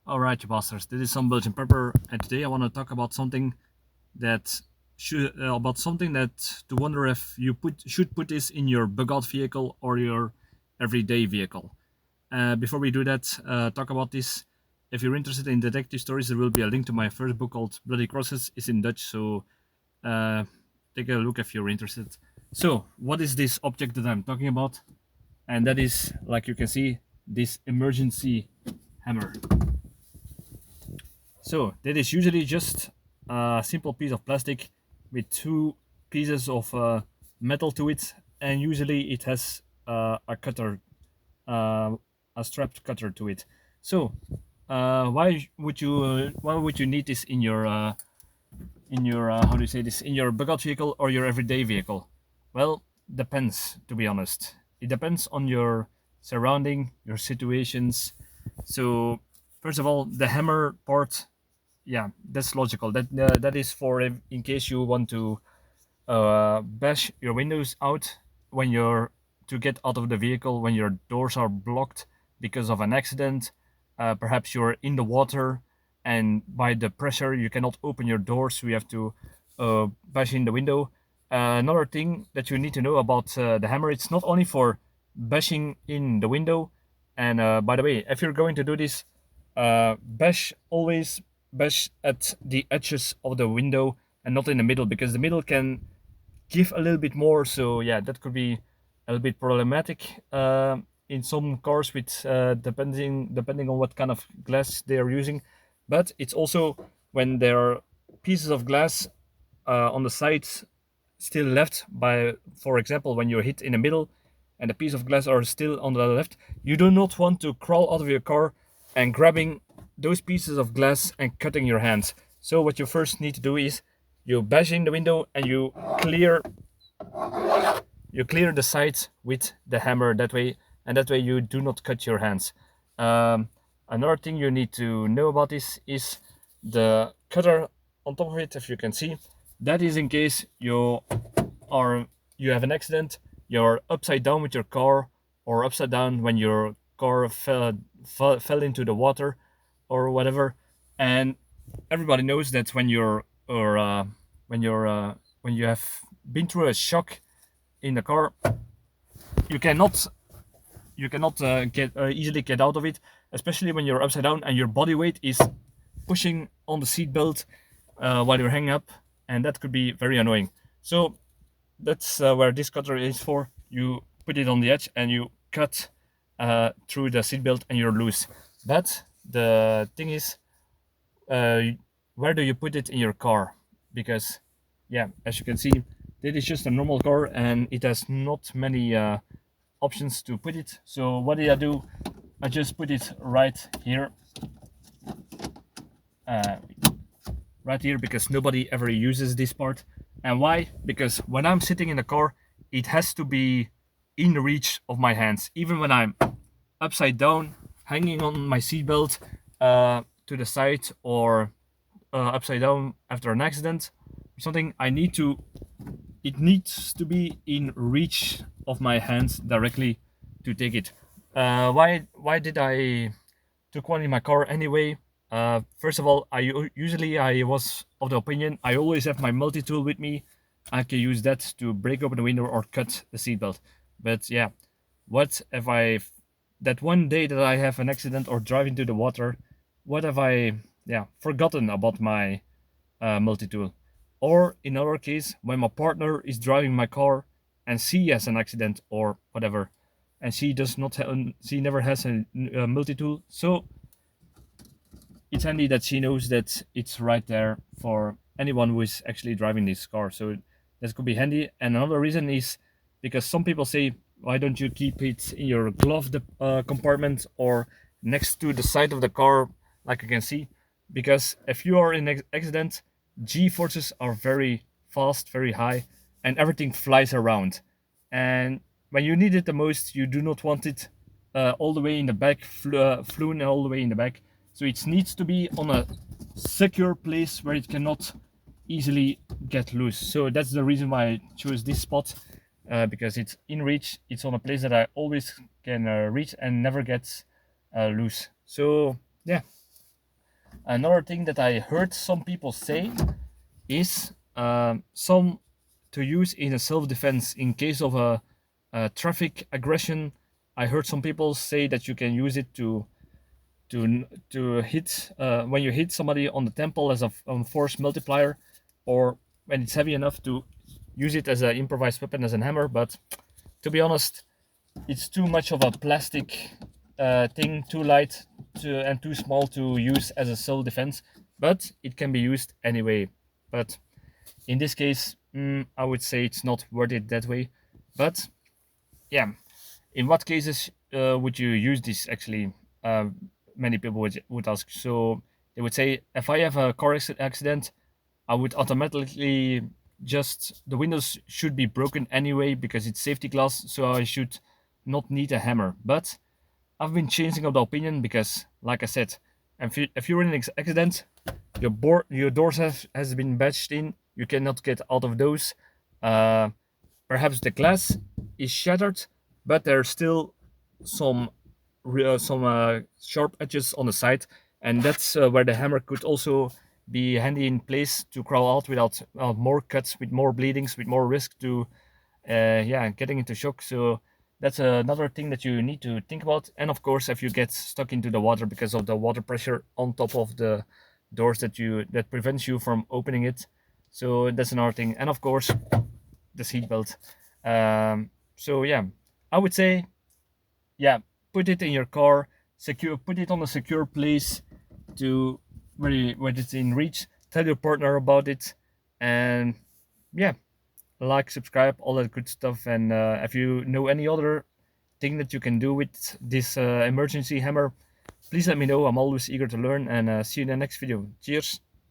Alright, you bastards. This is Some-Belgian-prepper, and today I want to talk about something that to wonder if you should put this in your bug-out vehicle or your everyday vehicle. Before we do that, talk about this. If you're interested in detective stories, there will be a link to my first book called Bloody Crosses. It's in Dutch, so uh, take a look if you're interested. So, what is this object that I'm talking about? And that is, like you can see, this emergency hammer. So that is usually just a simple piece of plastic with two pieces of metal to it, and usually it has a cutter, uh, a strapped cutter to it. So why would you need this in your how do you say this, in your bug-out vehicle or your everyday vehicle? Well, depends, to be honest. It depends on your surrounding, your situations. So first of all, the hammer part, yeah, that's logical. That is for in case you want to bash your windows out when you're to get out of the vehicle when your doors are blocked because of an accident. Perhaps you're in the water, and by the pressure you cannot open your door, so you have to bash in the window. Another thing that you need to know about the hammer, it's not only for bashing in the window. And by the way, if you're going to do this, always bash at the edges of the window and not in the middle, because the middle can give a little bit more. So yeah, that could be a little bit problematic in some cars with depending on what kind of glass they are using. But it's also when there are pieces of glass on the sides still left, by for example when you're hit in the middle and a piece of glass are still on the left, you do not want to crawl out of your car and grabbing those pieces of glass and cutting your hands. So what you first need to do is you bash in the window and clear you clear the sides with the hammer, that way, and that way you do not cut your hands. Another thing you need to know about this is the cutter on top of it. If you can see, that is in case you have an accident, you're upside down with your car, or upside down when your car fell into the water or whatever. And everybody knows that when you have been through a shock in the car, you cannot get easily get out of it, especially when you're upside down and your body weight is pushing on the seat belt while you're hanging up, and that could be very annoying. So that's where this cutter is for. You put it on the edge and you cut through the seat belt and you're loose. But the thing is, where do you put it in your car? Because yeah, as you can see, this is just a normal car and it has not many options to put it. So what did I do? I just put it right here, uh, right here, because nobody ever uses this part. And why? Because when I'm sitting in the car, it has to be in reach of my hands, even when I'm upside down, hanging on my seatbelt to the side, or upside down after an accident or something. It needs to be in reach of my hands directly to take it. Why did I took one in my car anyway? First of all, I was of the opinion I always have my multi-tool with me. I can use that to break open the window or cut the seatbelt. But yeah, what if that one day that I have an accident or drive into the water, what have I forgotten about my multi-tool? Or in our case, when my partner is driving my car and she has an accident or whatever, and she never has a multi-tool, so it's handy that she knows that it's right there for anyone who is actually driving this car. So that could be handy. And another reason is because some people say, why don't you keep it in your glove compartment or next to the side of the car, like you can see? Because if you are in an accident, G forces are very fast, very high, and everything flies around. And when you need it the most, you do not want it all the way in the back, flew all the way in the back. So it needs to be on a secure place where it cannot easily get loose. So that's the reason why I chose this spot, because it's in reach. It's on a place that I always can reach and never gets loose. So yeah, Another thing that I heard some people say is some to use in a self-defense in case of a traffic aggression. I heard some people say that you can use it to hit when you hit somebody on the temple as a force multiplier, or when it's heavy enough to use it as an improvised weapon as a hammer. But to be honest, it's too much of a plastic thing, too light and too small to use as a self defense. But it can be used anyway. But in this case, I would say it's not worth it that way. But yeah, in what cases would you use this actually? Many people would ask. So they would say, if I have a car accident, I would automatically just the windows should be broken anyway because it's safety glass, so I should not need a hammer. But I've been changing of the opinion because, like I said, if you're in an accident, your doors has been badged in. You cannot get out of those. Uh, Perhaps the glass is shattered, but there's still some sharp edges on the side, and that's where the hammer could also be handy in place to crawl out without more cuts, with more bleedings, with more risk to getting into shock. So that's another thing that you need to think about. And of course, if you get stuck into the water because of the water pressure on top of the doors that prevents you from opening it. So that's another thing. And of course, the seatbelt. So yeah, I would say, yeah, put it in your car, put it on a secure place to where it's in reach. Tell your partner about it, and yeah, like, subscribe, all that good stuff. And if you know any other thing that you can do with this emergency hammer, please let me know. I'm always eager to learn. And see you in the next video. Cheers.